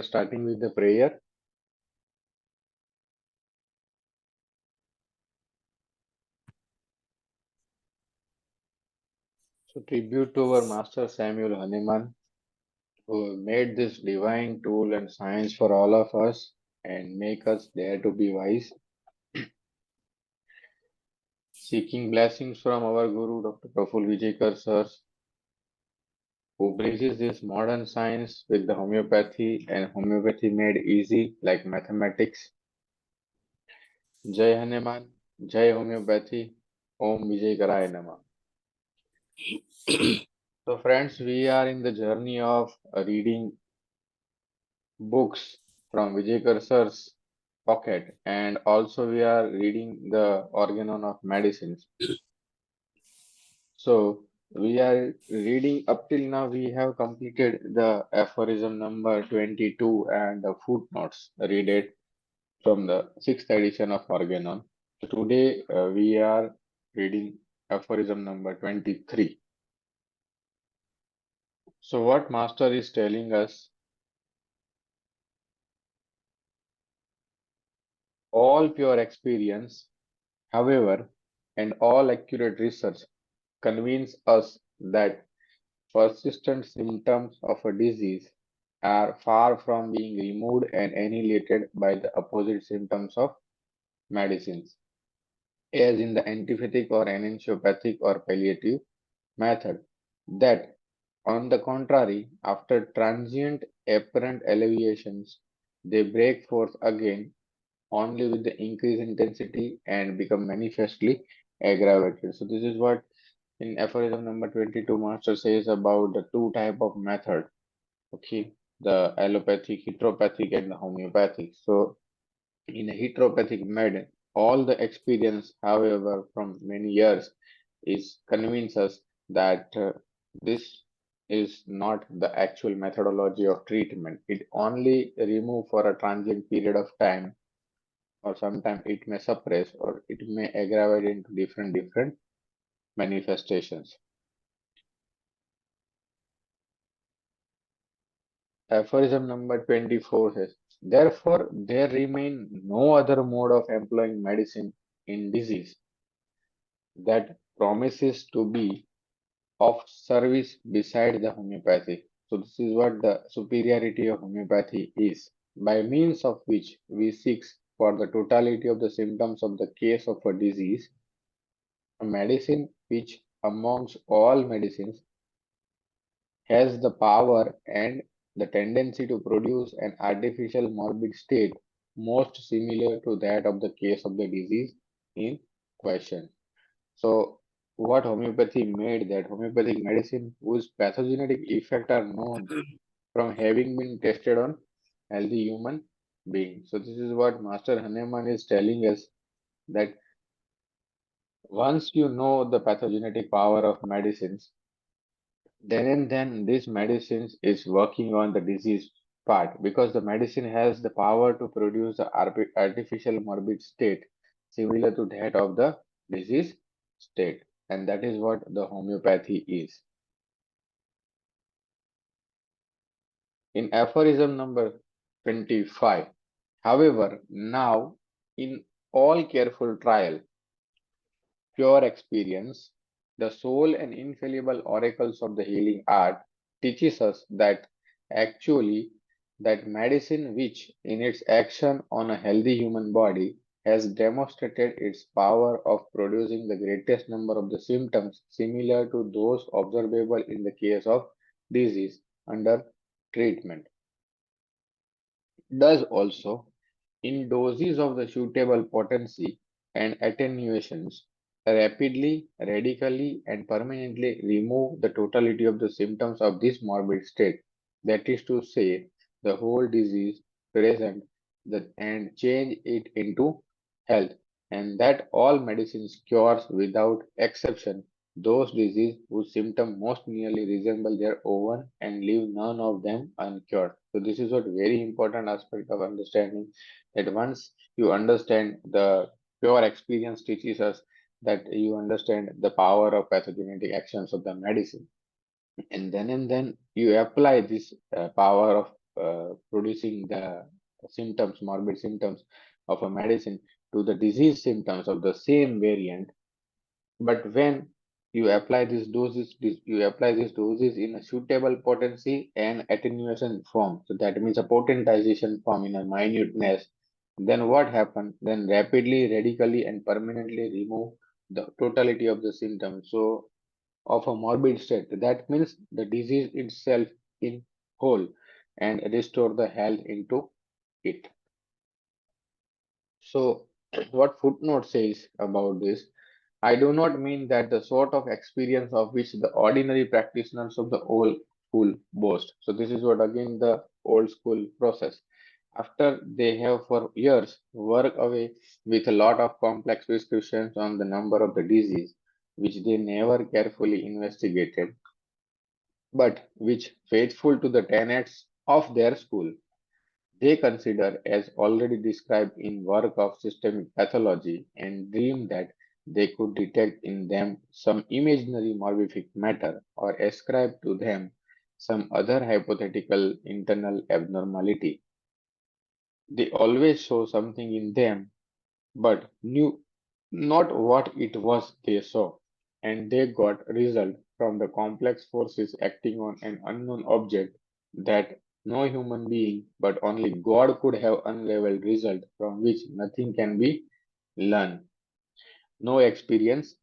are starting with the prayer. So tribute to our master Samuel Hahnemann, who made this divine tool and science for all of us and make us dare to be wise. Seeking blessings from our Guru, Dr. Prafull Vijayakar sir, who bridges this modern science with the homeopathy and homeopathy made easy like mathematics. Jai Hanuman, Jai Homeopathy, Om Vijay Karaya Namah. So friends, we are in the journey of reading books from Vijayakar sir's pocket, and also we are reading the Organon of Medicines. So we are reading up till now, we have completed the aphorism number 22 and the footnotes. Read it from the 6th edition of Organon. So today we are reading aphorism number 23. So what master is telling us, all pure experience, however, and all accurate research convince us that persistent symptoms of a disease are far from being removed and annihilated by the opposite symptoms of medicines, as in the antipathic or enantiopathic or palliative method, that on the contrary, after transient apparent alleviations, they break forth again only with the increased intensity and become manifestly aggravated. So this is what in aphorism number 22 master says about the two type of method. Okay, the allopathic, heteropathic and the homeopathic. So in a heteropathic method, all the experience, however, from many years is convince us that this is not the actual methodology of treatment. It only remove for a transient period of time, or sometimes it may suppress or it may aggravate into different manifestations. Aphorism number 24 says, therefore, there remain no other mode of employing medicine in disease that promises to be of service beside the homeopathy. So, this is what the superiority of homeopathy is, by means of which we seek for the totality of the symptoms of the case of a disease, a medicine which, amongst all medicines, has the power and the tendency to produce an artificial morbid state most similar to that of the case of the disease in question. So, what homeopathy made, that homeopathic medicine whose pathogenetic effects are known from having been tested on healthy human beings. So, this is what Master Hahnemann is telling us, that once you know the pathogenetic power of medicines, then and then this medicine is working on the disease part, because the medicine has the power to produce the artificial morbid state similar to that of the disease state, and that is what the homeopathy is. In aphorism number 25, however, now in all careful trial, pure experience, the sole and infallible oracles of the healing art teaches us that actually that medicine which in its action on a healthy human body has demonstrated its power of producing the greatest number of the symptoms similar to those observable in the case of disease under treatment, does also in doses of the suitable potency and attenuations, rapidly, radically, and permanently remove the totality of the symptoms of this morbid state. That is to say, the whole disease present and change it into health, and that all medicines cures without exception those diseases whose symptoms most nearly resemble their own and leave none of them uncured. So this is what very important aspect of understanding, that once you understand, the pure experience teaches us that you understand the power of pathogenetic actions of the medicine, and then you apply this power of producing the symptoms, morbid symptoms of a medicine to the disease symptoms of the same variant. But when you apply these doses in a suitable potency and attenuation form. So that means a potentization form in a minuteness. Then what happens? Then rapidly, radically, and permanently remove the totality of the symptoms. So of a morbid state. That means the disease itself in whole and restore the health into it. So what footnote says about this? I do not mean that the sort of experience of which the ordinary practitioners of the old school boast. So this is what again the old school process. After they have for years worked away with a lot of complex prescriptions on the number of the disease, which they never carefully investigated, but which, faithful to the tenets of their school, they consider as already described in work of systemic pathology and dream that they could detect in them some imaginary morbific matter or ascribe to them some other hypothetical internal abnormality. They always saw something in them but knew not what it was they saw, and they got result from the complex forces acting on an unknown object that no human being but only God could have unraveled result from which nothing can be learned, no experience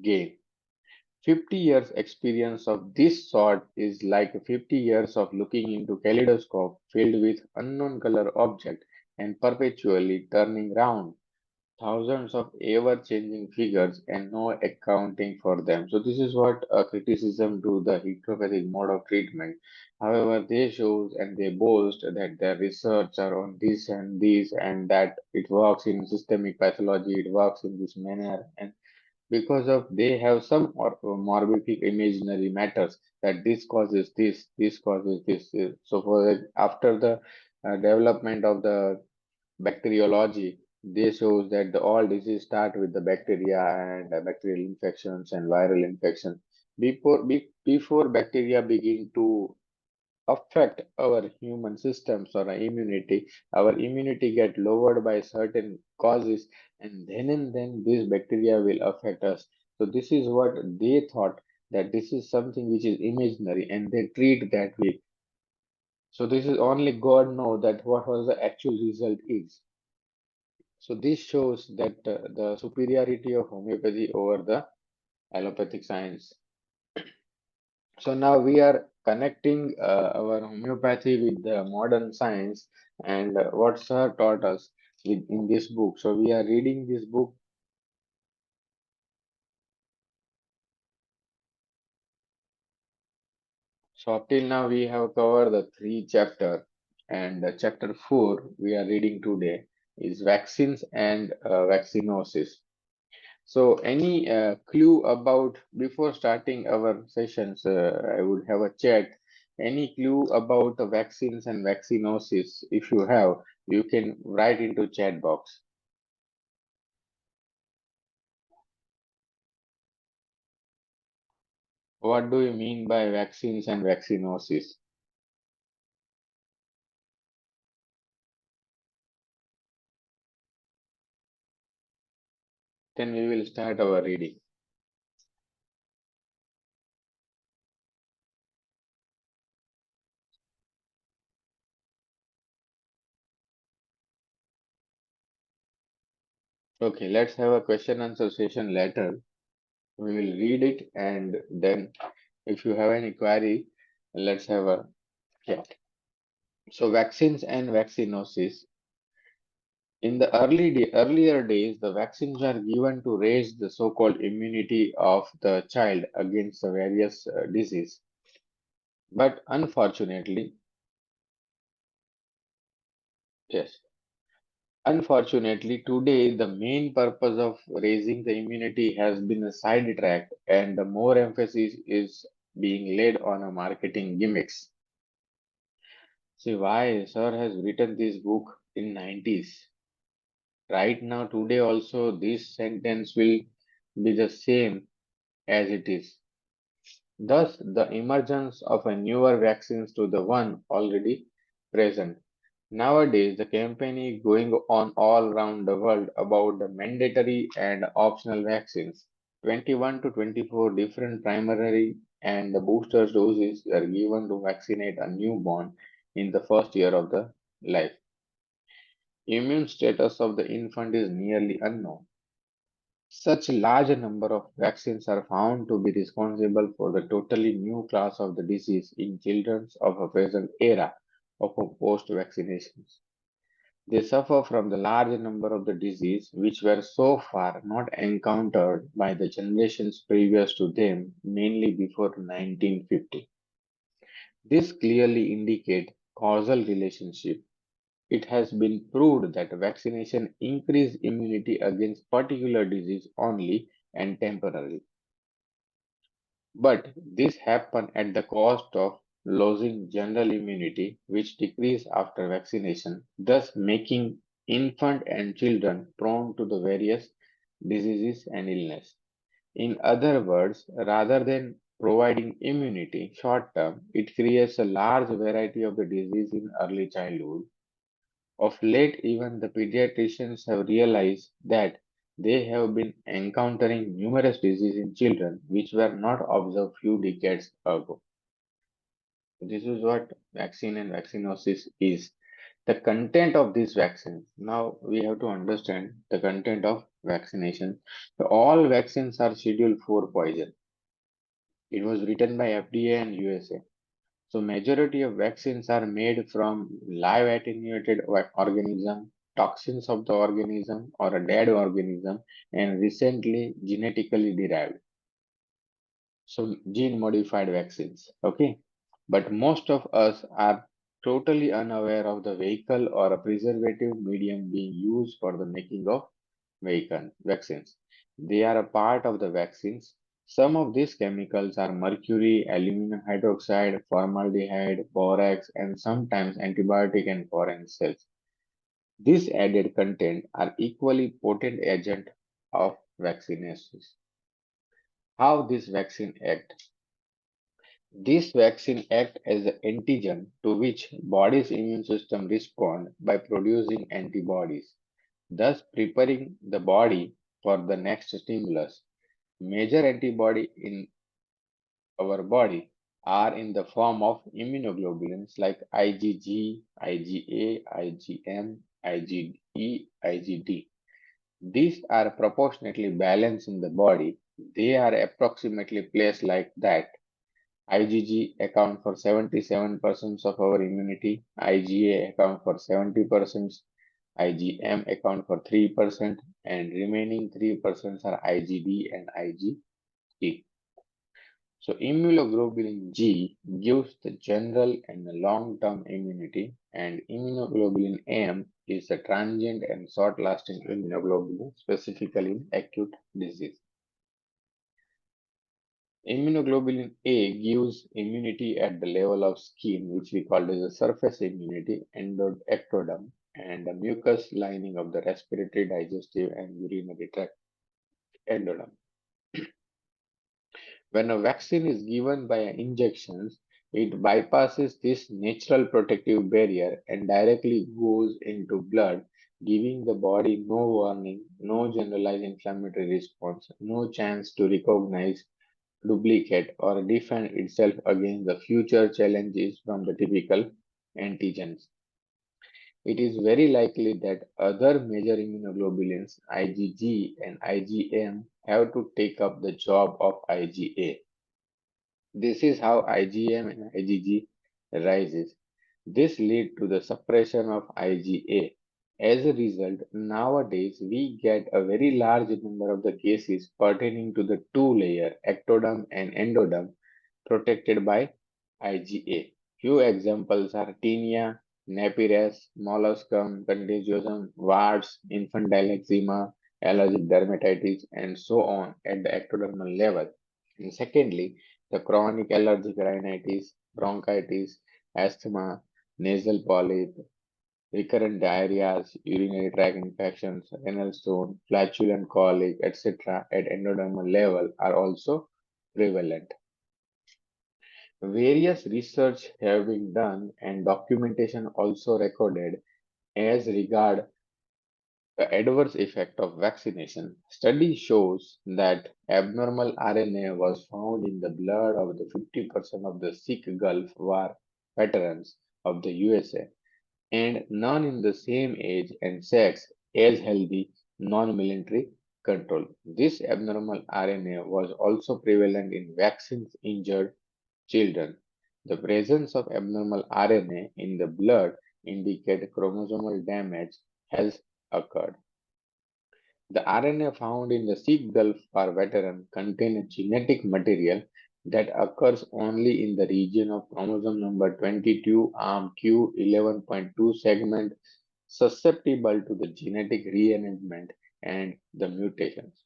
gained. 50 years experience of this sort is like 50 years of looking into kaleidoscope filled with unknown color object and perpetually turning round thousands of ever-changing figures and no accounting for them. So this is what a criticism to the heteropathic mode of treatment. However, they show and they boast that their research are on this and this and that it works in systemic pathology, it works in this manner, and because of they have some morbific imaginary matters that this causes this causes this. So after the development of the bacteriology, they shows that all disease start with the bacteria and bacterial infections and viral infections. Before bacteria begin to affect our human systems or our immunity get lowered by certain causes, and then this bacteria will affect us. So this is what they thought that this is something which is imaginary, and they treat that way. So this is only God know that what was the actual result is. So this shows that the superiority of homeopathy over the allopathic science. So now we are connecting our homeopathy with the modern science and what Sir taught us in this book. So we are reading this book. So up till now we have covered the three chapter, and chapter 4 we are reading today is vaccines and vaccinosis. So, any clue about before starting our sessions? I would have a chat. Any clue about the vaccines and vaccinosis? If you have, you can write into chat box. What do you mean by vaccines and vaccinosis? Then we will start our reading. Okay, let's have a question answer session later. We will read it, and then if you have any query, let's have a chat. So, vaccines and vaccinosis. In the earlier days, the vaccines were given to raise the so-called immunity of the child against the various disease. But yes, unfortunately, today the main purpose of raising the immunity has been sidetracked, and the more emphasis is being laid on a marketing gimmicks. See why Sir has written this book in 90s. Right now, today also, this sentence will be the same as it is. Thus, the emergence of a newer vaccines to the one already present. Nowadays, the campaign is going on all around the world about the mandatory and optional vaccines. 21 to 24 different primary and the booster doses are given to vaccinate a newborn in the first year of the life. Immune status of the infant is nearly unknown. Such large number of vaccines are found to be responsible for the totally new class of the disease in children of a present era of post-vaccinations. They suffer from the large number of the disease which were so far not encountered by the generations previous to them, mainly before 1950. This clearly indicates causal relationship. It has been proved that vaccination increase immunity against particular disease only and temporarily. But this happens at the cost of losing general immunity, which decrease after vaccination, thus making infant and children prone to the various diseases and illness. In other words, rather than providing immunity short term, it creates a large variety of the disease in early childhood. Of late, even the pediatricians have realized that they have been encountering numerous diseases in children which were not observed few decades ago. This is what vaccine and vaccinosis is. The content of this vaccine. Now we have to understand the content of vaccination. So all vaccines are scheduled for poison. It was written by FDA and USA. So majority of vaccines are made from live attenuated organism, toxins of the organism or a dead organism and recently genetically derived. So gene modified vaccines. Okay. But most of us are totally unaware of the vehicle or a preservative medium being used for the making of vaccines. They are a part of the vaccines. Some of these chemicals are mercury, aluminum hydroxide, formaldehyde, borax, and sometimes antibiotic and foreign cells. These added content are equally potent agent of vaccinations. How this vaccine act? This vaccine act as an antigen to which body's immune system respond by producing antibodies, thus preparing the body for the next stimulus. Major antibody in our body are in the form of immunoglobulins like IgG, IgA, IgM, IgE, IgD. These are proportionately balanced in the body. They are approximately placed like that. IgG account for 77% of our immunity, IgA account for 70%, IgM account for 3%, and remaining 3% are IgD and IgE. So immunoglobulin G gives the general and the long-term immunity, and immunoglobulin M is the transient and short-lasting immunoglobulin, specifically in acute disease. Immunoglobulin A gives immunity at the level of skin, which we call as the surface immunity, ectoderm, and the mucous lining of the respiratory, digestive, and urinary tract, endoderm. When a vaccine is given by injections, it bypasses this natural protective barrier and directly goes into blood, giving the body no warning, no generalized inflammatory response, no chance to recognize, duplicate, or defend itself against the future challenges from the typical antigens. It is very likely that other major immunoglobulins, IgG and IgM, have to take up the job of IgA. This is how IgM and IgG rises. This leads to the suppression of IgA. As a result, nowadays we get a very large number of the cases pertaining to the two-layer ectoderm and endoderm protected by IgA. Few examples are tinea, napier, molluscum contagiosum, warts, infantile eczema, allergic dermatitis, and so on at the ectodermal level. And secondly, the chronic allergic rhinitis, bronchitis, asthma, nasal polyp, recurrent diarrheas, urinary tract infections, renal stone, flatulent colic, etc. at endodermal level are also prevalent. Various research have been done and documentation also recorded as regard the adverse effect of vaccination. Study shows that abnormal RNA was found in the blood of the 50% of the Sikh Gulf War veterans of the USA and none in the same age and sex as healthy non-military control. This abnormal RNA was also prevalent in vaccines injured children. The presence of abnormal RNA in the blood indicates chromosomal damage has occurred. The RNA found in the Sikh Gulf War veteran contains genetic material that occurs only in the region of chromosome number 22 arm Q11.2 segment susceptible to the genetic rearrangement and the mutations.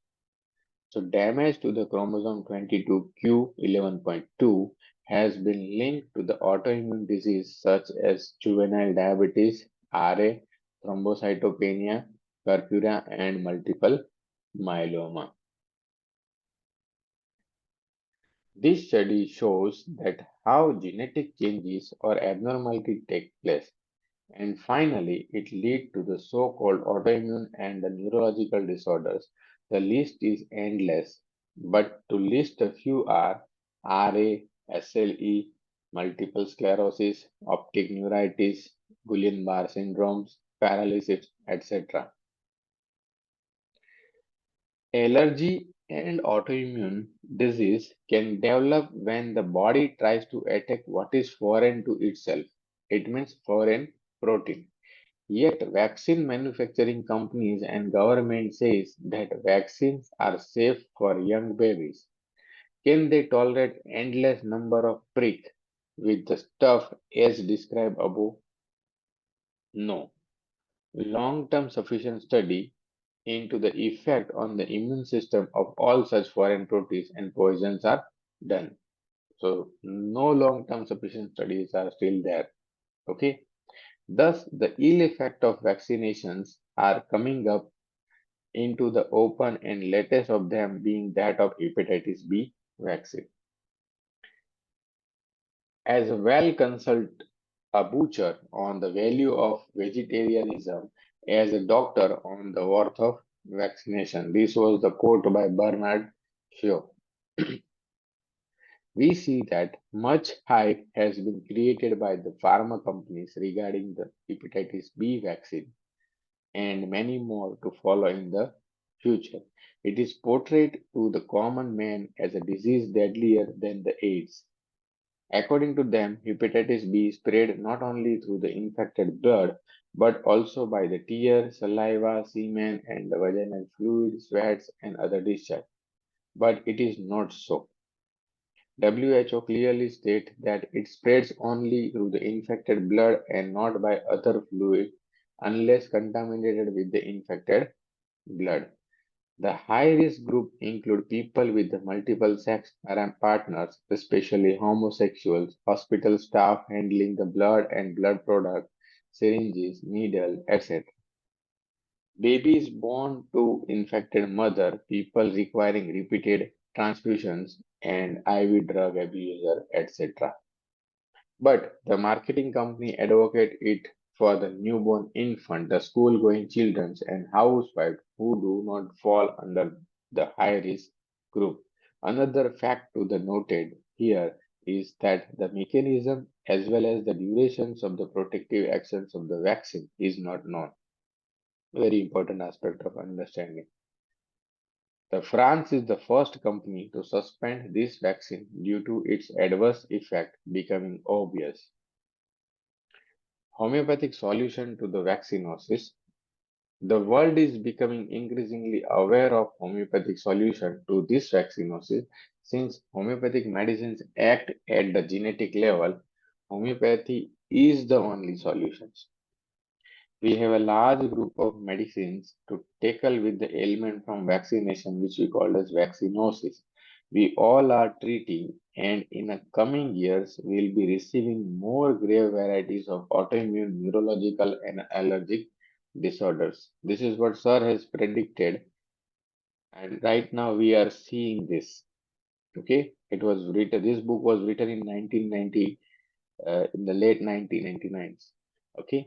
So damage to the chromosome 22q11.2 has been linked to the autoimmune disease such as juvenile diabetes, RA, thrombocytopenia, purpura, and multiple myeloma. This study shows that how genetic changes or abnormality take place. And finally, it leads to the so-called autoimmune and the neurological disorders. The list is endless, but to list a few are RA, SLE, multiple sclerosis, optic neuritis, Guillain-Barré syndromes, paralysis, etc. Allergy and autoimmune disease can develop when the body tries to attack what is foreign to itself. It means foreign protein. Yet vaccine manufacturing companies and government says that vaccines are safe for young babies. Can they tolerate endless number of prick with the stuff as described above? No. Long-term sufficient study into the effect on the immune system of all such foreign proteins and poisons are done. So no long-term sufficient studies are still there. Okay. Thus, the ill effect of vaccinations are coming up into the open and latest of them being that of hepatitis B vaccine. As well consult a butcher on the value of vegetarianism as a doctor on the worth of vaccination. This was the quote by Bernard Shaw. We see that much hype has been created by the pharma companies regarding the hepatitis B vaccine and many more to follow in the future. It is portrayed to the common man as a disease deadlier than the AIDS. According to them, hepatitis B is spread not only through the infected blood but also by the tear, saliva, semen, and the vaginal fluid, sweats, and other discharge. But it is not so. WHO clearly states that it spreads only through the infected blood and not by other fluid unless contaminated with the infected blood. The high-risk group include people with the multiple sex partners, especially homosexuals, hospital staff handling the blood and blood products, syringes, needle, etc. Babies born to infected mother, people requiring repeated transfusions, and IV drug abuser, etc. But the marketing company advocate it for the newborn infant, the school-going children, and housewives who do not fall under the high-risk group. Another fact to the noted here is that the mechanism as well as the durations of the protective actions of the vaccine is not known. Very important aspect of understanding. The France is the first company to suspend this vaccine due to its adverse effect becoming obvious. Homeopathic solution to the vaccinosis. The world is becoming increasingly aware of homeopathic solution to this vaccinosis since homeopathic medicines act at the genetic level. Homeopathy is the only solution. We have a large group of medicines to tackle with the ailment from vaccination, which we call as vaccinosis. We all are treating, and in the coming years, we'll be receiving more grave varieties of autoimmune, neurological, and allergic disorders. This is what Sir has predicted, and right now we are seeing this. Okay, It was written. This book was written in 1990, in the late 1999s. Okay.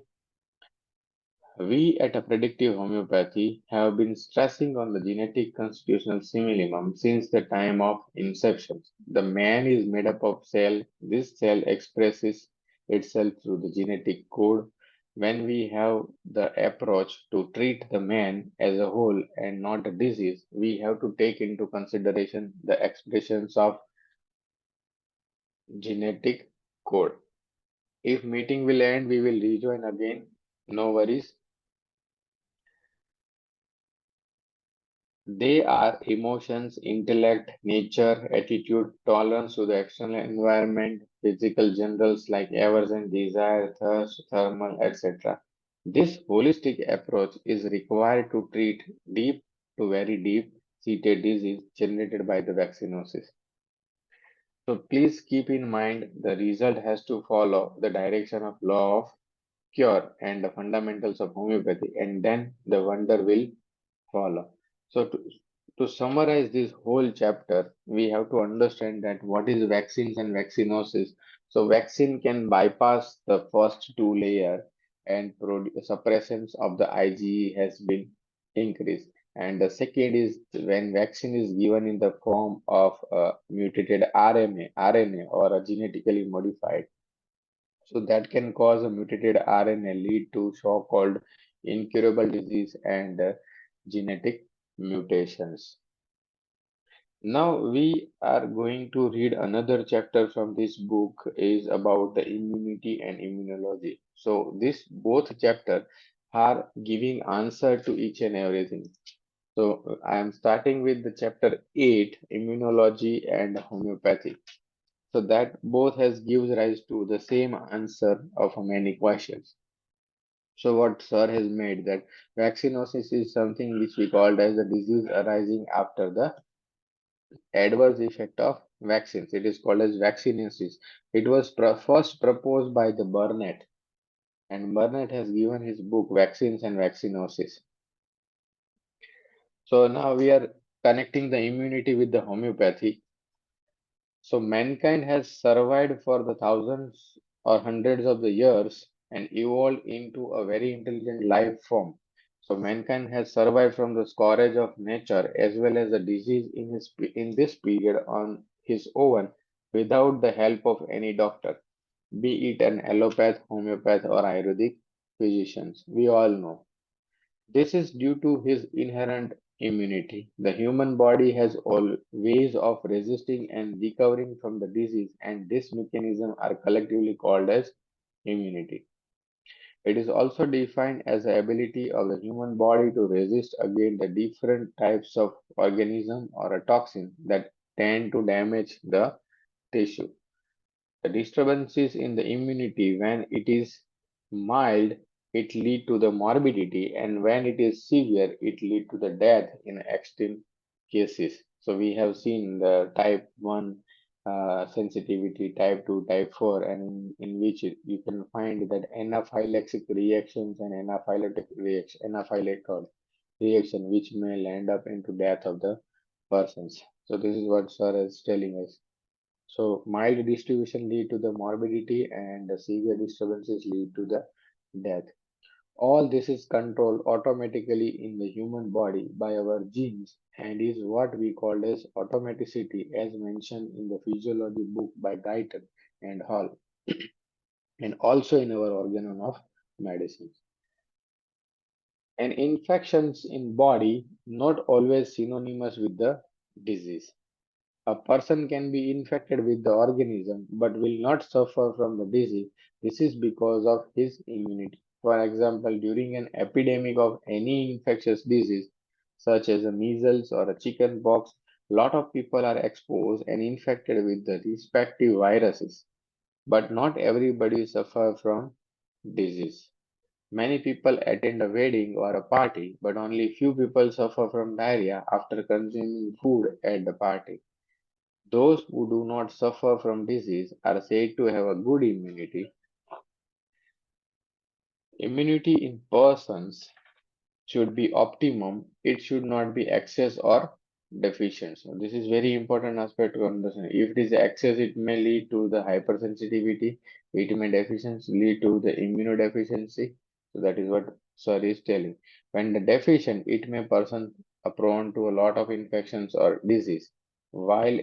We at a predictive homeopathy have been stressing on the genetic constitutional simillimum since the time of inception. The man is made up of cell. This cell expresses itself through the genetic code. When we have the approach to treat the man as a whole and not a disease, we have to take into consideration the expressions of genetic code. If meeting will end, we will rejoin again. No worries. They are emotions, intellect, nature, attitude, tolerance to the external environment, physical generals like aversion, desire, thirst, thermal, etc. This holistic approach is required to treat deep to very deep seated disease generated by the vaccinosis. So please keep in mind the result has to follow the direction of law of cure and the fundamentals of homeopathy, and then the wonder will follow. So to summarize this whole chapter, we have to understand that what is vaccines and vaccinosis. So vaccine can bypass the first two layer and suppressions of the IgE has been increased. And the second is when vaccine is given in the form of a mutated RNA or a genetically modified. So that can cause a mutated RNA lead to so-called incurable disease and genetic mutations. Now we are going to read another chapter from this book is about the immunity and immunology. So this both chapter are giving answer to each and everything. So I am starting with the chapter 8, immunology and homeopathy. So that both has gives rise to the same answer of many questions. So what Sir has made that vaccinosis is something which we called as a disease arising after the adverse effect of vaccines. It is called as vaccinosis. It was first proposed by the Burnett, and Burnett has given his book Vaccines and Vaccinosis. So now we are connecting the immunity with the homeopathy. So mankind has survived for the thousands or hundreds of the years and evolved into a very intelligent life form. So mankind has survived from the scourge of nature as well as the disease in this period on his own without the help of any doctor, be it an allopath, homeopath, or Ayurvedic physicians. We all know. This is due to his inherent immunity. The human body has all ways of resisting and recovering from the disease, and this mechanism are collectively called as immunity. It is also defined as the ability of the human body to resist against the different types of organism or a toxin that tend to damage the tissue. The disturbances in the immunity when it is mild, it lead to the morbidity, and when it is severe, it lead to the death in extreme cases. So we have seen the type 1 sensitivity, type 2, type 4, and in which you can find that anaphylactic reactions and anaphylactic reaction, which may land up into death of the persons. So this is what Sir is telling us. So mild distribution lead to the morbidity and the severe disturbances lead to the death. All this is controlled automatically in the human body by our genes and is what we call as automaticity as mentioned in the physiology book by Guyton and Hall and also in our organon of medicine. And infections in body not always synonymous with the disease. A person can be infected with the organism but will not suffer from the disease. This is because of his immunity. For example, during an epidemic of any infectious disease, such as a measles or a chicken pox, lot of people are exposed and infected with the respective viruses. But not everybody suffer from disease. Many people attend a wedding or a party, but only few people suffer from diarrhea after consuming food at the party. Those who do not suffer from disease are said to have a good immunity. Immunity in persons should be optimum, it should not be excess or deficient. So this is very important aspect to understand. If it is excess, it may lead to the hypersensitivity. It may deficiency lead to the immunodeficiency. So that is what sir is telling. When the deficient, it may person are prone to a lot of infections or disease. While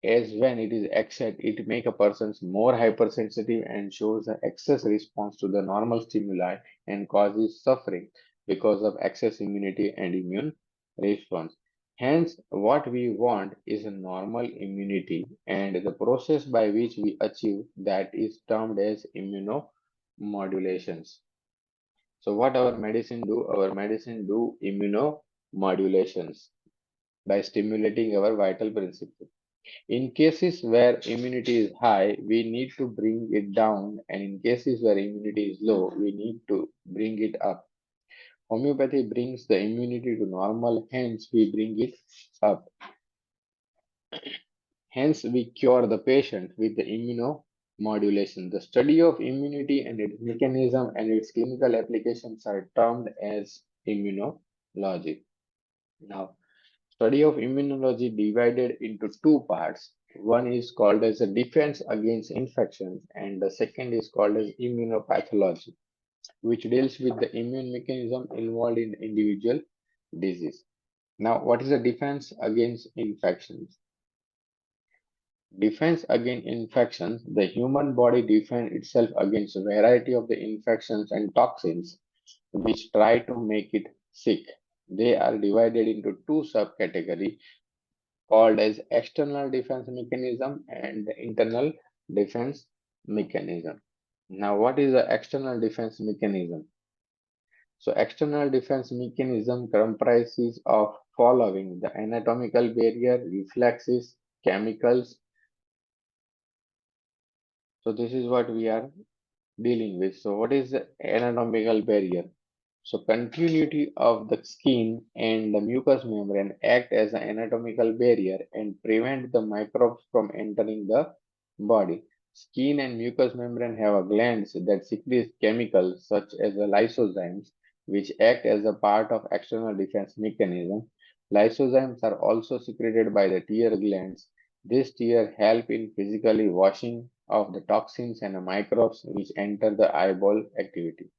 as when it is excess, it make a person more hypersensitive and shows an excess response to the normal stimuli and causes suffering because of excess immunity and immune response. Hence, what we want is a normal immunity, and the process by which we achieve that is termed as immunomodulations. So, what our medicine do? Our medicine do immunomodulations by stimulating our vital principle. In cases where immunity is high, we need to bring it down, and in cases where immunity is low, we need to bring it up. Homeopathy brings the immunity to normal, hence, we bring it up. Hence, we cure the patient with the immunomodulation. The study of immunity and its mechanism and its clinical applications are termed as immunology. Now, study of immunology divided into two parts. One is called as a defense against infections, and the second is called as immunopathology, which deals with the immune mechanism involved in individual disease. Now, what is a defense against infections? Defense against infections, the human body defends itself against a variety of the infections and toxins which try to make it sick. They are divided into two subcategories called as external defense mechanism and the internal defense mechanism. Now, what is the external defense mechanism? So, external defense mechanism comprises of following the anatomical barrier, reflexes, chemicals. So, this is what we are dealing with. So, what is the anatomical barrier? So, continuity of the skin and the mucous membrane act as an anatomical barrier and prevent the microbes from entering the body. Skin and mucous membrane have a glands that secrete chemicals such as the lysozymes, which act as a part of external defense mechanism. Lysozymes are also secreted by the tear glands. These tear help in physically washing off the toxins and the microbes which enter the eyeball activity.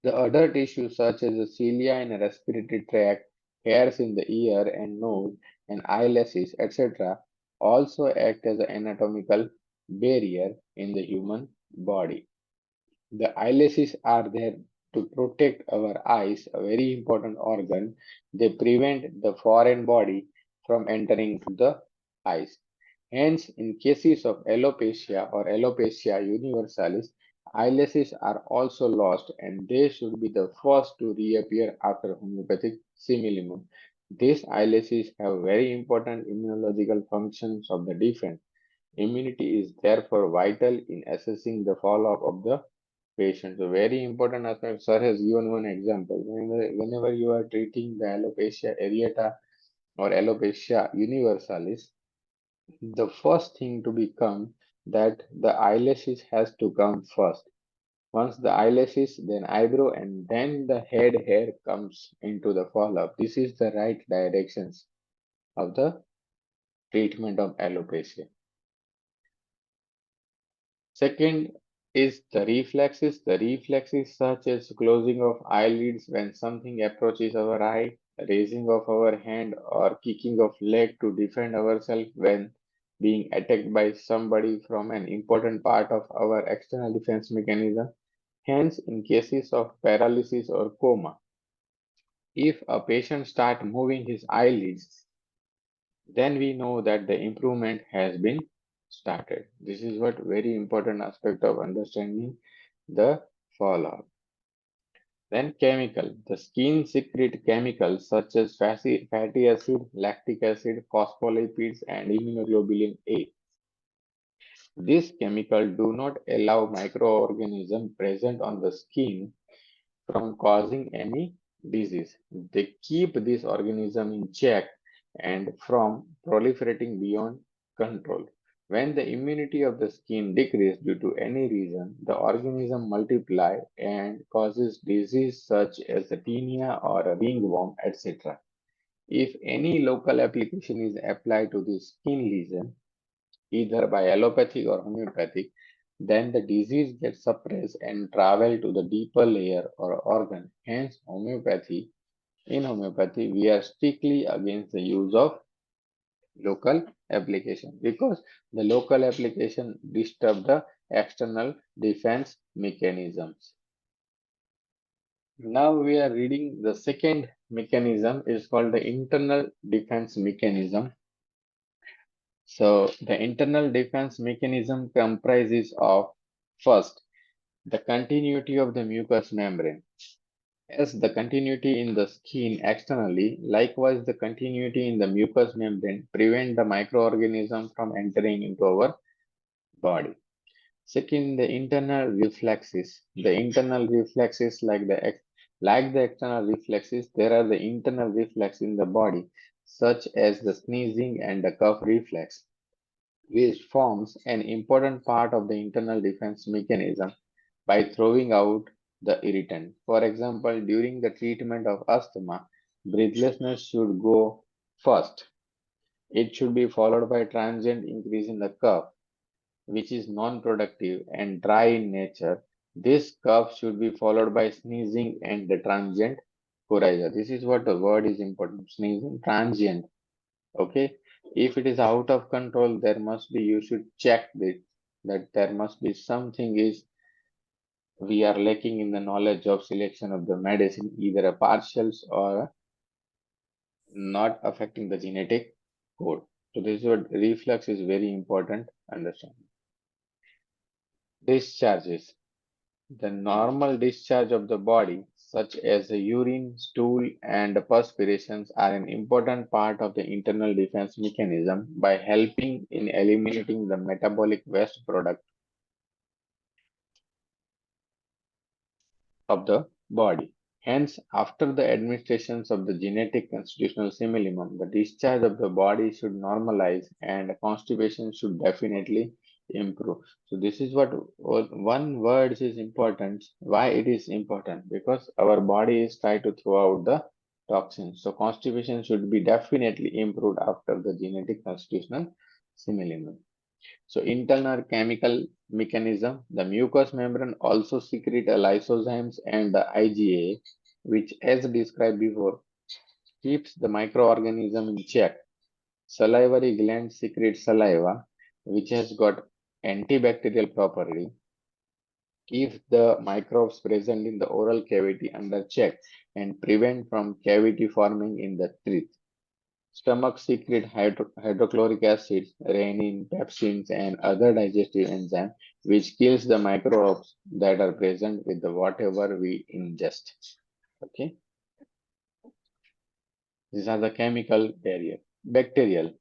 The other tissues such as the cilia and the respiratory tract, hairs in the ear and nose, and eyelashes, etc., also act as an anatomical barrier in the human body. The eyelashes are there to protect our eyes, a very important organ. They prevent the foreign body from entering to the eyes. Hence, in cases of alopecia or alopecia universalis, eyelashes are also lost and they should be the first to reappear after homeopathic similimum. These eyelashes have very important immunological functions of the defense. Immunity is therefore vital in assessing the follow-up of the patient. So very important aspect. Sir has given one example. Whenever you are treating the alopecia areata or alopecia universalis, the first thing to become that the eyelashes has to come first. Once the eyelashes, then eyebrow, and then the head hair comes into the follow-up. This is the right directions of the treatment of alopecia. Second is the reflexes. The reflexes such as closing of eyelids when something approaches our eye, raising of our hand or kicking of leg to defend ourselves when being attacked by somebody from an important part of our external defense mechanism. Hence, in cases of paralysis or coma, if a patient start moving his eyelids, then we know that the improvement has been started. This is what very important aspect of understanding the follow-up. Then chemical. The skin secrete chemicals such as fatty acid, lactic acid, phospholipids, and immunoglobulin A. These chemicals do not allow microorganisms present on the skin from causing any disease. They keep this organism in check and from proliferating beyond control. When the immunity of the skin decreases due to any reason, the organism multiply and causes disease such as a tinea or a ringworm, etc. If any local application is applied to the skin lesion, either by allopathic or homeopathic, then the disease gets suppressed and travel to the deeper layer or organ. Hence, in homeopathy, we are strictly against the use of local application because the local application disturb the external defense mechanisms. Now we are reading the second mechanism is called the internal defense mechanism. So the internal defense mechanism comprises of first the continuity of the mucous membrane. As the continuity in the skin externally, likewise the continuity in the mucous membrane prevent the microorganism from entering into our body. Second, the internal reflexes. The internal reflexes, like the external reflexes, there are the internal reflexes in the body, such as the sneezing and the cough reflex, which forms an important part of the internal defense mechanism by throwing out the irritant. For example, during the treatment of asthma, breathlessness should go first. It should be followed by transient increase in the cough, which is non-productive and dry in nature. This cough should be followed by sneezing and the transient coryza. This is what the word is important. Sneezing, transient. Okay. If it is out of control, you should check it that there must be something is we are lacking in the knowledge of selection of the medicine, either a partials or not affecting the genetic code. So this is what reflux is very important. Understand. Discharges. The normal discharge of the body, such as the urine, stool, and perspirations, are an important part of the internal defense mechanism by helping in eliminating the metabolic waste product of the body. Hence, after the administrations of the genetic constitutional simillimum, the discharge of the body should normalize and constipation should definitely improve. So this is what one word is important. Why it is important? Because our body is trying to throw out the toxins. So constipation should be definitely improved after the genetic constitutional simillimum. So internal chemical mechanism, the mucous membrane also secrete lysozymes and the IgA, which as described before, keeps the microorganism in check. Salivary gland secretes saliva, which has got antibacterial property, keeps the microbes present in the oral cavity under check and prevent from cavity forming in the teeth. Stomach secrete hydrochloric acid, renin, pepsins, and other digestive enzymes, which kills the microbes that are present with the whatever we ingest. Okay, these are the chemical barrier. Bacterial.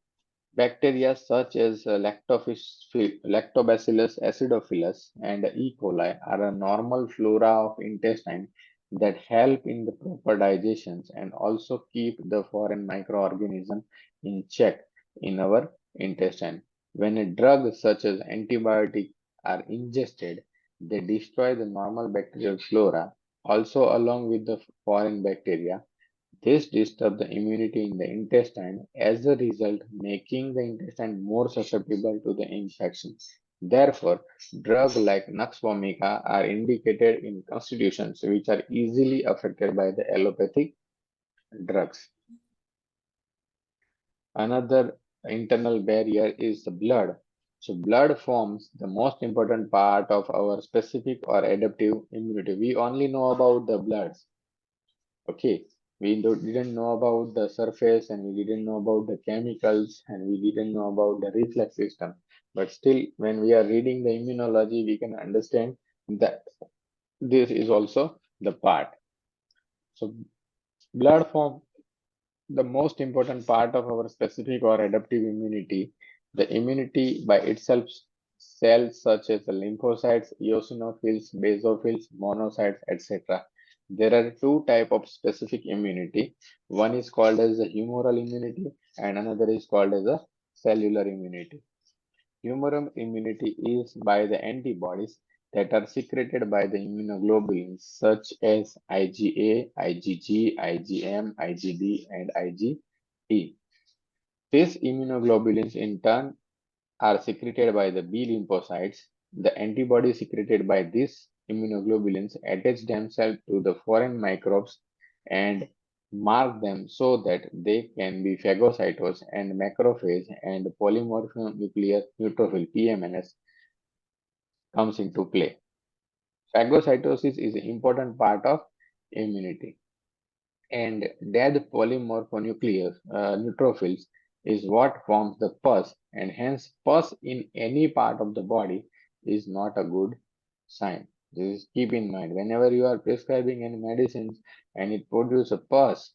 Bacteria such as Lactobacillus acidophilus and E. coli are a normal flora of intestine that help in the proper digestions and also keep the foreign microorganism in check in our intestine. When a drug such as antibiotic are ingested, they destroy the normal bacterial flora also along with the foreign bacteria. This disturbs the immunity in the intestine, as a result, making the intestine more susceptible to the infection. Therefore, drugs like Nux vomica are indicated in constitutions which are easily affected by the allopathic drugs. Another internal barrier is the blood. So, blood forms the most important part of our specific or adaptive immunity. We only know about the blood. Okay, didn't know about the surface and we didn't know about the chemicals and we didn't know about the reflex system. But still, when we are reading the immunology, we can understand that this is also the part. So, blood form the most important part of our specific or adaptive immunity. The immunity by itself, cells such as the lymphocytes, eosinophils, basophils, monocytes, etc. There are two types of specific immunity. One is called as the humoral immunity and another is called as a cellular immunity. Humoral immunity is by the antibodies that are secreted by the immunoglobulins such as IgA, IgG, IgM, IgD, and IgG. E. These immunoglobulins in turn are secreted by the B lymphocytes. The antibodies secreted by these immunoglobulins attach themselves to the foreign microbes and mark them so that they can be phagocytosed and macrophage and polymorphonuclear neutrophil PMNS comes into play. Phagocytosis is an important part of immunity, and dead polymorphonuclear neutrophils is what forms the pus, and hence pus in any part of the body is not a good sign. This is keep in mind whenever you are prescribing any medicines and it produces a pus,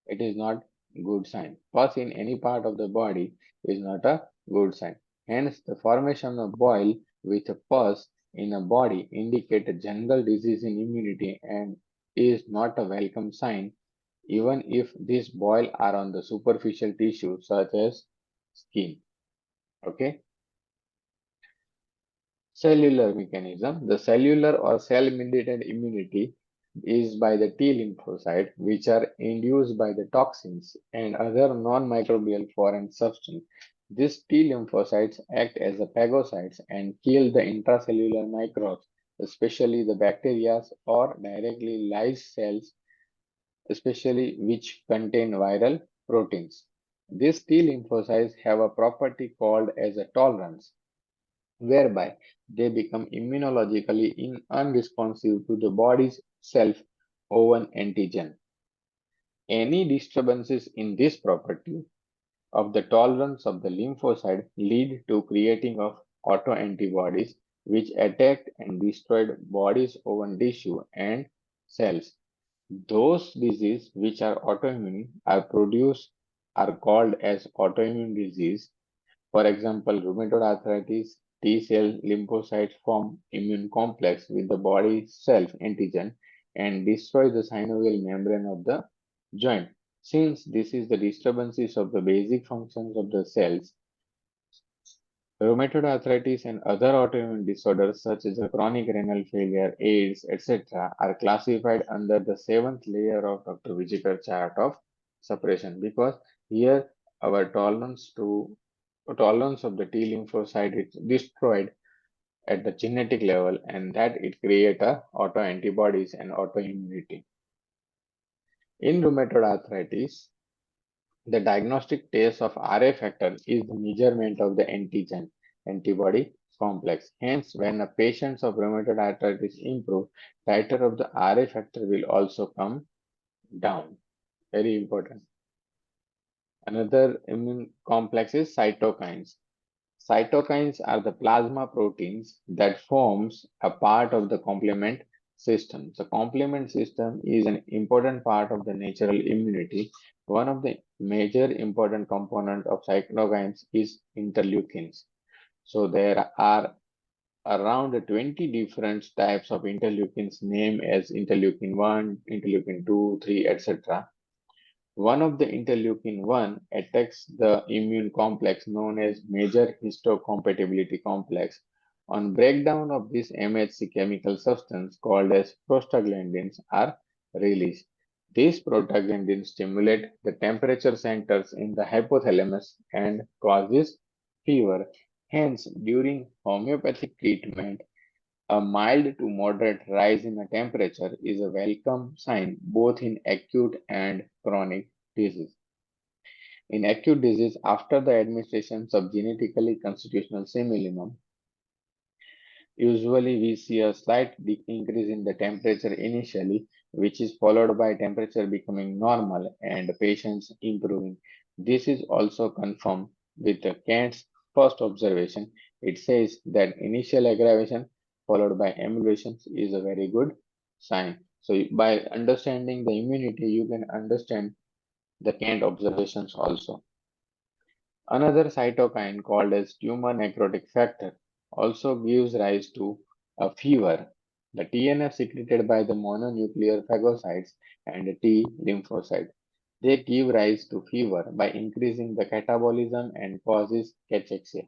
it is not good sign. Pus in any part of the body is not a good sign. Hence, the formation of boil with a pus in a body indicate a general disease in immunity and is not a welcome sign even if these boil are on the superficial tissue such as skin. Okay. Cellular mechanism. The cellular or cell-mediated immunity is by the T lymphocyte, which are induced by the toxins and other non-microbial foreign substance. These T lymphocytes act as a phagocytes and kill the intracellular microbes, especially the bacteria or directly live cells, especially which contain viral proteins. These T lymphocytes have a property called as a tolerance, whereby they become immunologically unresponsive to the body's self-own antigen. Any disturbances in this property of the tolerance of the lymphocyte lead to creating of autoantibodies which attack and destroy body's own tissue and cells. Those diseases which are autoimmune are produced are called as autoimmune disease. For example, rheumatoid arthritis, T cell lymphocytes form immune complex with the body's self antigen and destroy the synovial membrane of the joint. Since this is the disturbances of the basic functions of the cells, rheumatoid arthritis and other autoimmune disorders such as chronic renal failure, AIDS, etc. are classified under the seventh layer of Dr. Vijayakar chart of suppression because here our tolerance of the T lymphocyte is destroyed at the genetic level and that it creates a autoantibodies and autoimmunity. In rheumatoid arthritis, the diagnostic test of RA factor is the measurement of the antigen antibody complex. Hence, when a patient of rheumatoid arthritis improve, titer of the RA factor will also come down. Very important. Another immune complex is cytokines. Cytokines are the plasma proteins that forms a part of the complement system. The complement system is an important part of the natural immunity. One of the major important component of cytokines is interleukins. So there are around 20 different types of interleukins named as interleukin 1, interleukin 2, 3, etc. One of the interleukin-1 attacks the immune complex known as major histocompatibility complex. On breakdown of this MHC chemical substance called as prostaglandins are released. These prostaglandins stimulate the temperature centers in the hypothalamus and causes fever. Hence, during homeopathic treatment, a mild to moderate rise in the temperature is a welcome sign both in acute and chronic disease. In acute disease, after the administration of genetically constitutional similimum, usually we see a slight increase in the temperature initially, which is followed by temperature becoming normal and patients improving. This is also confirmed with the Kant's first observation. It says that initial aggravation followed by amelioration is a very good sign. So by understanding the immunity, you can understand the Kant observations also. Another cytokine called as tumor necrotic factor also gives rise to a fever. The TNF secreted by the mononuclear phagocytes and the T lymphocyte. They give rise to fever by increasing the catabolism and causes cachexia.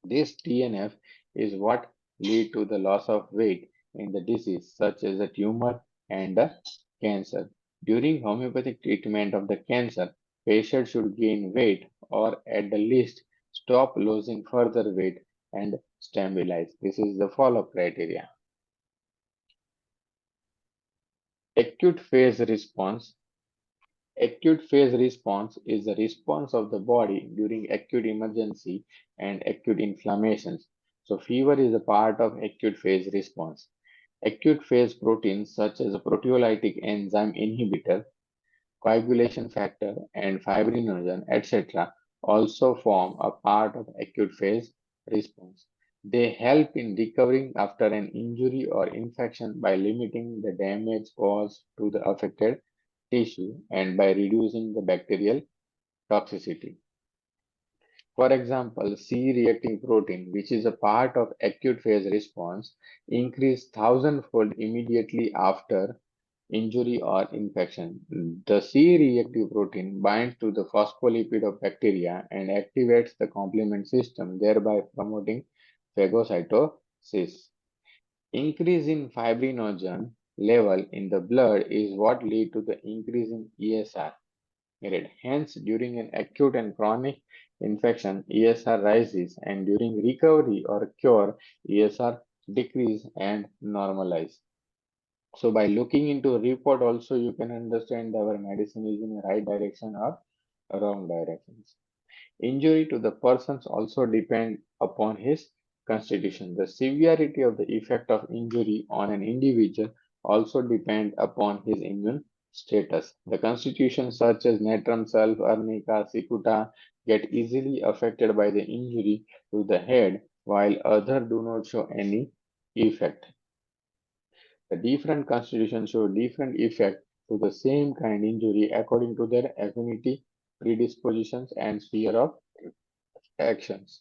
This TNF is what lead to the loss of weight in the disease such as a tumor and a cancer. During homeopathic treatment of the cancer, patient should gain weight or at the least stop losing further weight and stabilize. This is the follow-up criteria. Acute phase response. Acute phase response is the response of the body during acute emergency and acute inflammations. So fever is a part of acute phase response. Acute phase proteins such as proteolytic enzyme inhibitor, coagulation factor, and fibrinogen, etc., also form a part of acute phase response. They help in recovering after an injury or infection by limiting the damage caused to the affected tissue and by reducing the bacterial toxicity. For example, C-reactive protein, which is a part of acute phase response, increase thousandfold immediately after injury or infection. The C-reactive protein binds to the phospholipid of bacteria and activates the complement system, thereby promoting phagocytosis. Increase in fibrinogen level in the blood is what leads to the increase in ESR. Hence, during an acute and chronic infection, ESR rises, and during recovery or cure, ESR decrease and normalize. So, by looking into a report, also you can understand our medicine is in the right direction or wrong directions. Injury to the persons also depend upon his constitution. The severity of the effect of injury on an individual also depend upon his immune status. The constitution such as natrum self, arnica, cicuta get easily affected by the injury to the head while others do not show any effect. The different constitutions show different effect to the same kind injury according to their affinity, predispositions and sphere of actions.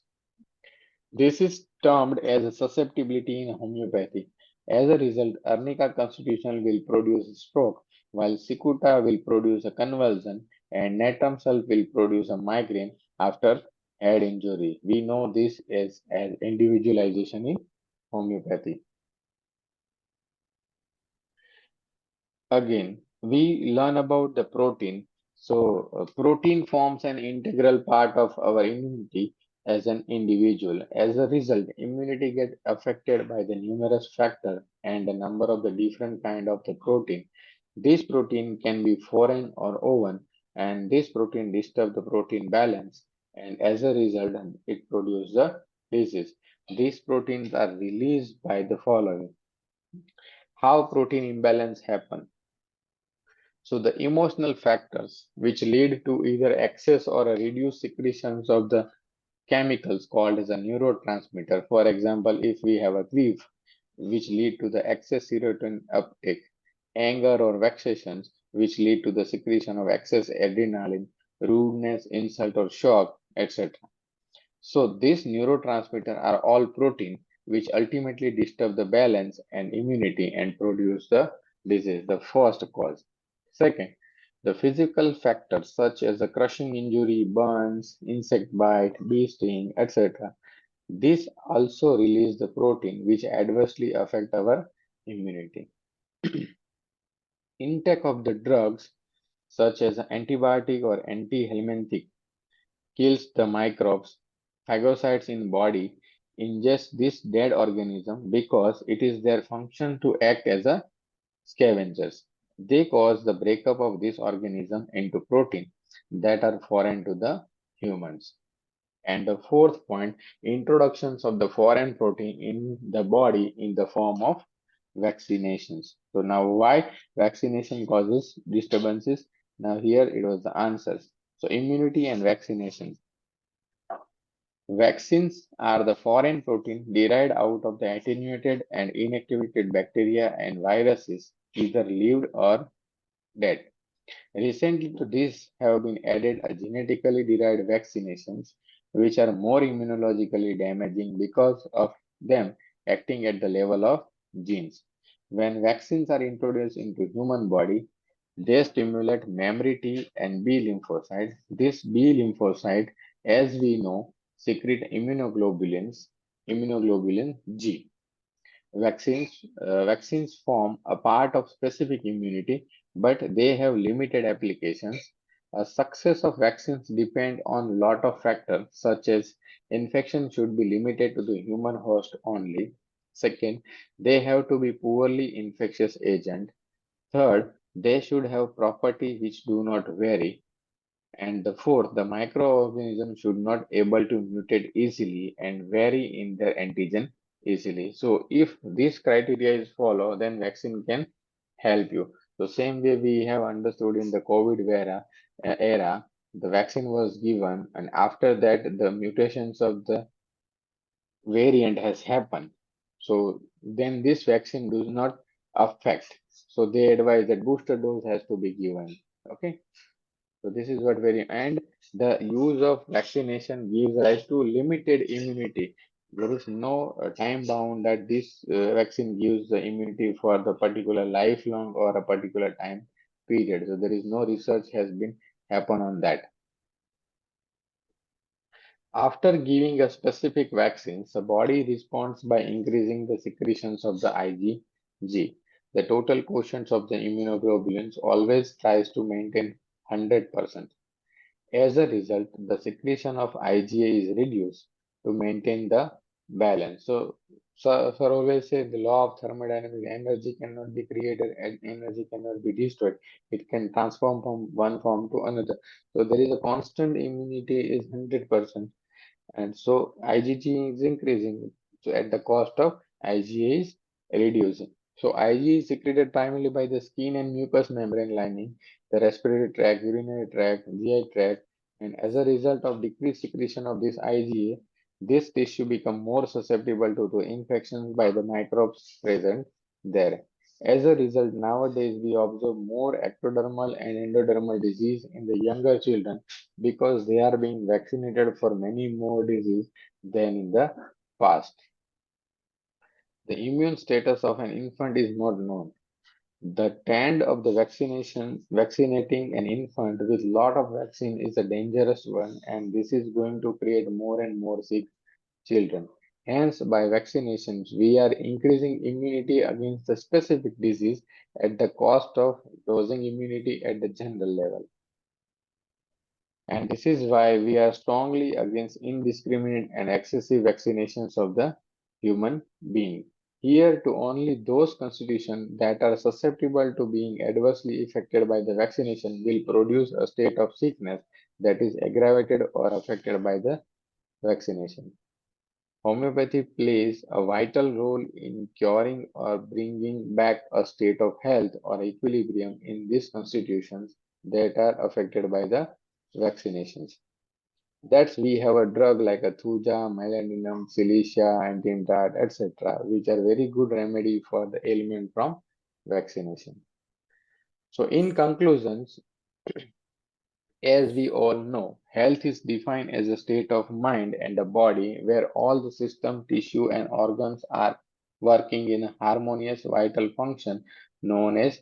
This is termed as a susceptibility in homeopathy. As a result, arnica constitution will produce a stroke, while cicuta will produce a convulsion, and natrum self will produce a migraine after head injury. We know this as individualization in homeopathy. Again, we learn about the protein. So, protein forms an integral part of our immunity as an individual. As a result, immunity gets affected by the numerous factors and the number of the different kind of the protein. This protein can be foreign or oven, and this protein disturb the protein balance, and as a result, it produces the disease. These proteins are released by the following. How protein imbalance happen? So the emotional factors which lead to either excess or a reduced secretions of the chemicals called as a neurotransmitter. For example, if we have a grief which lead to the excess serotonin uptake, anger or vexations which lead to the secretion of excess adrenaline, rudeness, insult or shock, etc. So these neurotransmitters are all protein which ultimately disturb the balance and immunity and produce the disease, the first cause. Second, the physical factors such as the crushing injury, burns, insect bite, bee sting, etc. These also release the protein which adversely affect our immunity. Intake of the drugs such as antibiotic or antihelminthic kills the microbes, phagocytes in body ingest this dead organism because it is their function to act as a scavengers. They cause the breakup of this organism into protein that are foreign to the humans. And the fourth point, introductions of the foreign protein in the body in the form of vaccinations. So now why vaccination causes disturbances? Now here it was the answers. So immunity and vaccination. Vaccines are the foreign protein derived out of the attenuated and inactivated bacteria and viruses, either lived or dead. Recently to this have been added a genetically derived vaccinations, which are more immunologically damaging because of them acting at the level of genes. When vaccines are introduced into human body, they stimulate memory T and B lymphocytes. This B lymphocyte, as we know, secrete immunoglobulin G. Vaccines form a part of specific immunity but they have limited applications. Success of vaccines depend on lot of factors such as infection should be limited to the human host only. Second, they have to be poorly infectious agent. Third, they should have property which do not vary. And the fourth, the microorganism should not able to mutate easily and vary in their antigen easily. So if this criteria is followed, then vaccine can help you. So same way we have understood in the COVID era, the vaccine was given, and after that the mutations of the variant has happened. So then this vaccine does not affect. So they advise that booster dose has to be given. Okay. So this is what very and the use of vaccination gives rise to limited immunity. There is no time bound that this vaccine gives the immunity for the particular lifelong or a particular time period. So there is no research has been happen on that. After giving a specific vaccine, the body responds by increasing the secretions of the IgG. The total quotient of the immunoglobulins always tries to maintain 100%. As a result, the secretion of IgA is reduced to maintain the balance. So sir always say the law of thermodynamics, energy cannot be created and energy cannot be destroyed. It can transform from one form to another. So there is a constant immunity is 100%. And so IgG is increasing. So at the cost of IgA is reducing. So IgA is secreted primarily by the skin and mucous membrane lining, the respiratory tract, urinary tract, GI tract, and as a result of decreased secretion of this IgA, this tissue become more susceptible to the infections by the microbes present there. As a result, nowadays we observe more ectodermal and endodermal disease in the younger children because they are being vaccinated for many more diseases than in the past. The immune status of an infant is not known. The trend of the vaccinating an infant with lot of vaccine is a dangerous one, and this is going to create more and more sick children. Hence, by vaccinations, we are increasing immunity against the specific disease at the cost of losing immunity at the general level. And this is why we are strongly against indiscriminate and excessive vaccinations of the human being. Here to only those constitutions that are susceptible to being adversely affected by the vaccination will produce a state of sickness that is aggravated or affected by the vaccination. Homeopathy plays a vital role in curing or bringing back a state of health or equilibrium in these constitutions that are affected by the vaccinations. That's we have a drug like a thuja, melandinum, silicea, antimtad, etc., which are very good remedy for the ailment from vaccination. So in conclusions, as we all know, health is defined as a state of mind and a body where all the system, tissue, and organs are working in a harmonious vital function known as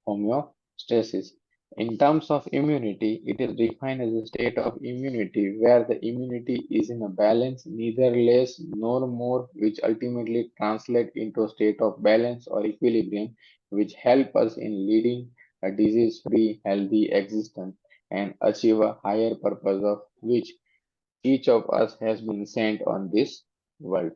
homeostasis. In terms of immunity, it is defined as a state of immunity where the immunity is in a balance, neither less nor more, which ultimately translate into a state of balance or equilibrium, which help us in leading a disease-free, healthy existence and achieve a higher purpose of which each of us has been sent on this world.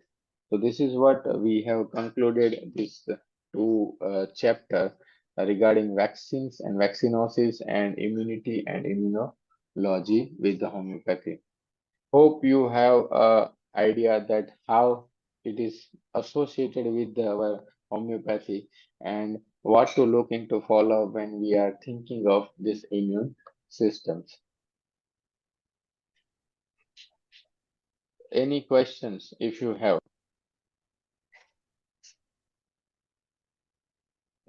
So this is what we have concluded this two chapter regarding vaccines and vaccinosis and immunity and immunology with the homeopathy. Hope you have a idea that how it is associated with our homeopathy and what to look into follow when we are thinking of this immune systems. Any questions if you have?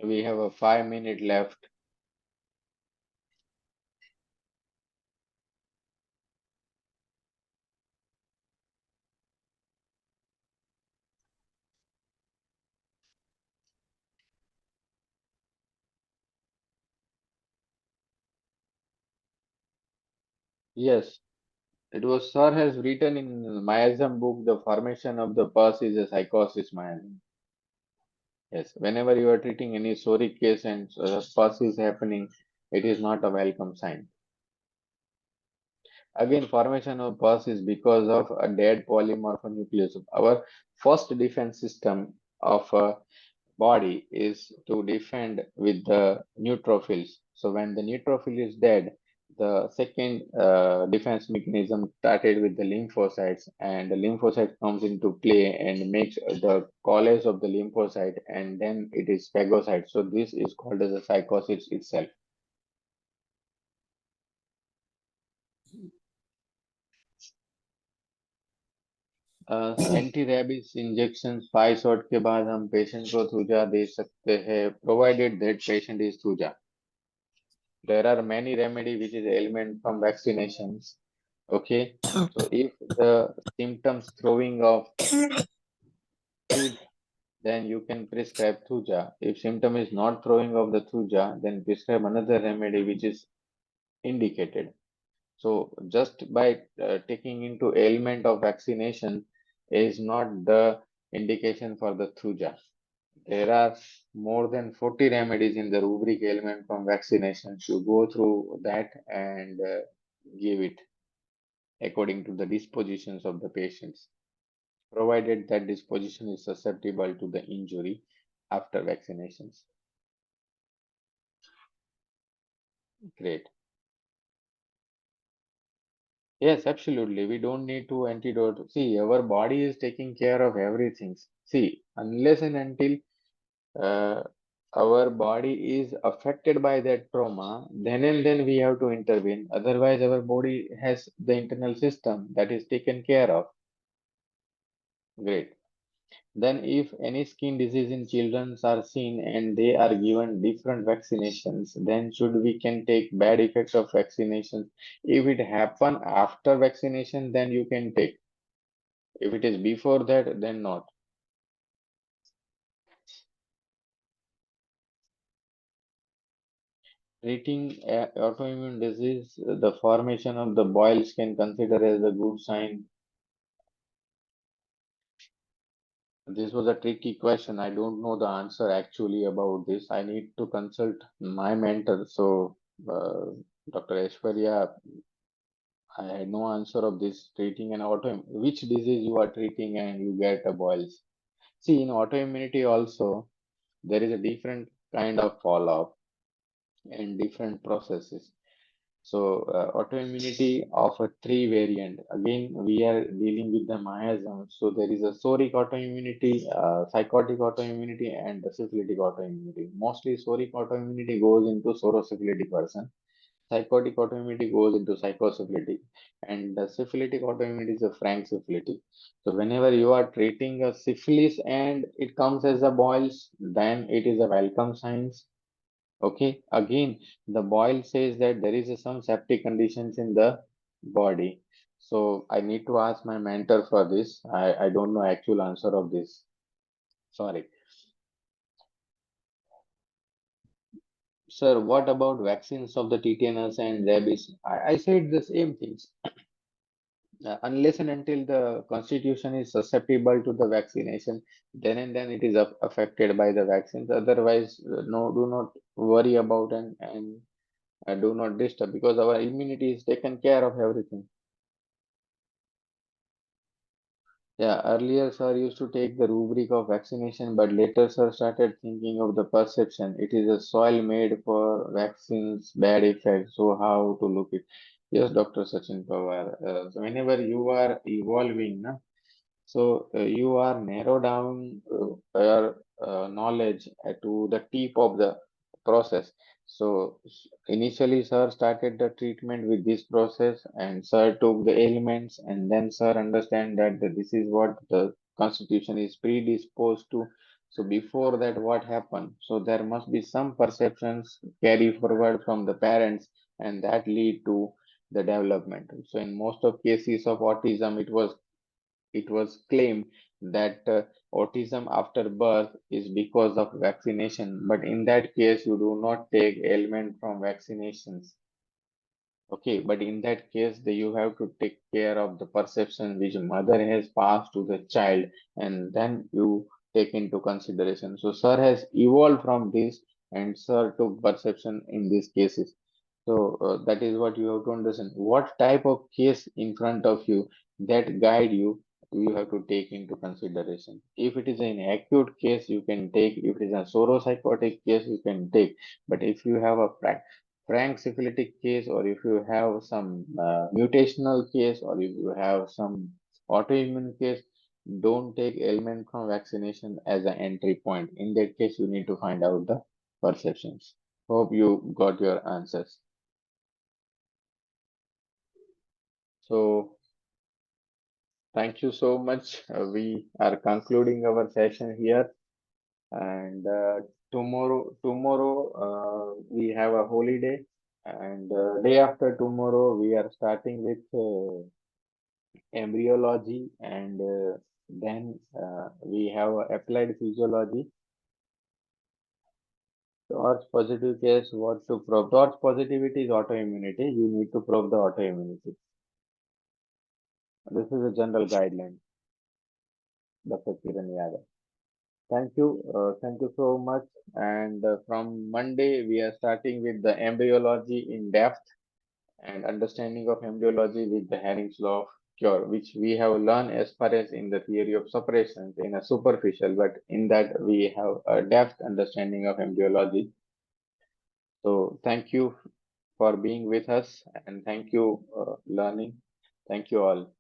We have a 5 minute left. Yes, it was Sir has written in miasm book the formation of the pus is a psychosis miasm. Yes, whenever you are treating any sorry case and pus is happening, it is not a welcome sign. Again, formation of pus is because of a dead polymorphonucleus. Our first defense system of a body is to defend with the neutrophils. So when the neutrophil is dead, the second defense mechanism started with the lymphocytes, and the lymphocyte comes into play and makes the collapse of the lymphocyte, and then it is phagocyte. So this is called as a psychosis itself. Anti rabies injection 5 shot के बाद हम patient को thuja दे सकते हैं provided that patient is thuja. There are many remedy which is ailment from vaccinations. Okay, so if the symptoms throwing of thuja, then you can prescribe thuja. If symptom is not throwing of the thuja, then prescribe another remedy which is indicated. So just by taking into ailment of vaccination is not the indication for the thuja. There are more than 40 remedies in the rubric ailment from vaccinations. You go through that and give it according to the dispositions of the patients, provided that disposition is susceptible to the injury after vaccinations. Great. Yes, absolutely. We don't need to antidote. See, our body is taking care of everything. See, unless and until uh, our body is affected by that trauma, then and then we have to intervene. Otherwise, our body has the internal system that is taken care of. Great. Then, if any skin disease in children are seen and they are given different vaccinations, then should we can take bad effects of vaccinations. If it happen after vaccination, then you can take. If it is before that, then not. Treating autoimmune disease, the formation of the boils can consider as a good sign. This was a tricky question. I don't know the answer actually about this. I need to consult my mentor. So, Dr. Aishwarya, I had no answer of this treating an autoimmune. Which disease you are treating and you get a boils. See, in autoimmunity also, there is a different kind of follow-up and different processes. So, autoimmunity of a three variant. Again, we are dealing with the miasm. So, there is a psoric autoimmunity, psychotic autoimmunity, and the syphilitic autoimmunity. Mostly, psoric autoimmunity goes into pseudosyphilitic person. Psychotic autoimmunity goes into psychosyphilitic, and the syphilitic autoimmunity is a frank syphilitic. So, whenever you are treating a syphilis and it comes as a boils, then it is a welcome sign. Okay, again, the boil says that there is some septic conditions in the body. So I need to ask my mentor for this. I don't know actual answer of this. Sorry. Sir, what about vaccines of the tetanus and rabies? I said the same things. Unless and until the constitution is susceptible to the vaccination, then and then it is affected by the vaccines. Otherwise, no, do not worry about and do not disturb because our immunity is taken care of everything. Yeah, earlier sir used to take the rubric of vaccination, but later sir started thinking of the perception. It is a soil made for vaccines, bad effects. So how to look it? Yes, Dr. Sachin Pawar. So whenever you are evolving, na, so you are narrow down your knowledge to the tip of the process. So initially, sir started the treatment with this process, and sir took the elements, and then sir understand that this is what the constitution is predisposed to. So before that, what happened? So there must be some perceptions carry forward from the parents, and that lead to the development. So in most of cases of autism, it was claimed that autism after birth is because of vaccination, but in that case, you do not take ailment from vaccinations. Okay, but in that case, you have to take care of the perception which mother has passed to the child, and then you take into consideration. So sir has evolved from this and sir took perception in these cases. So that is what you have to understand. What type of case in front of you that guide you, you have to take into consideration. If it is an acute case, you can take. If it is a sauropsychotic case, you can take. But if you have a frank syphilitic case, or if you have some mutational case, or if you have some autoimmune case, don't take ailment from vaccination as an entry point. In that case, you need to find out the perceptions. Hope you got your answers. So, thank you so much. We are concluding our session here, and tomorrow we have a holiday, and day after tomorrow we are starting with embryology, and then we have applied physiology. Torch positive case, what to prove? Torch positivity is autoimmunity. You need to prove the autoimmunity. This is a general guideline. Dr. Kiran Yadav. Thank you so much. And from Monday, we are starting with the embryology in depth and understanding of embryology with the Herring's law of cure, which we have learned as far as in the theory of separations in a superficial, but in that we have a depth understanding of embryology. So thank you for being with us and thank you learning. Thank you all.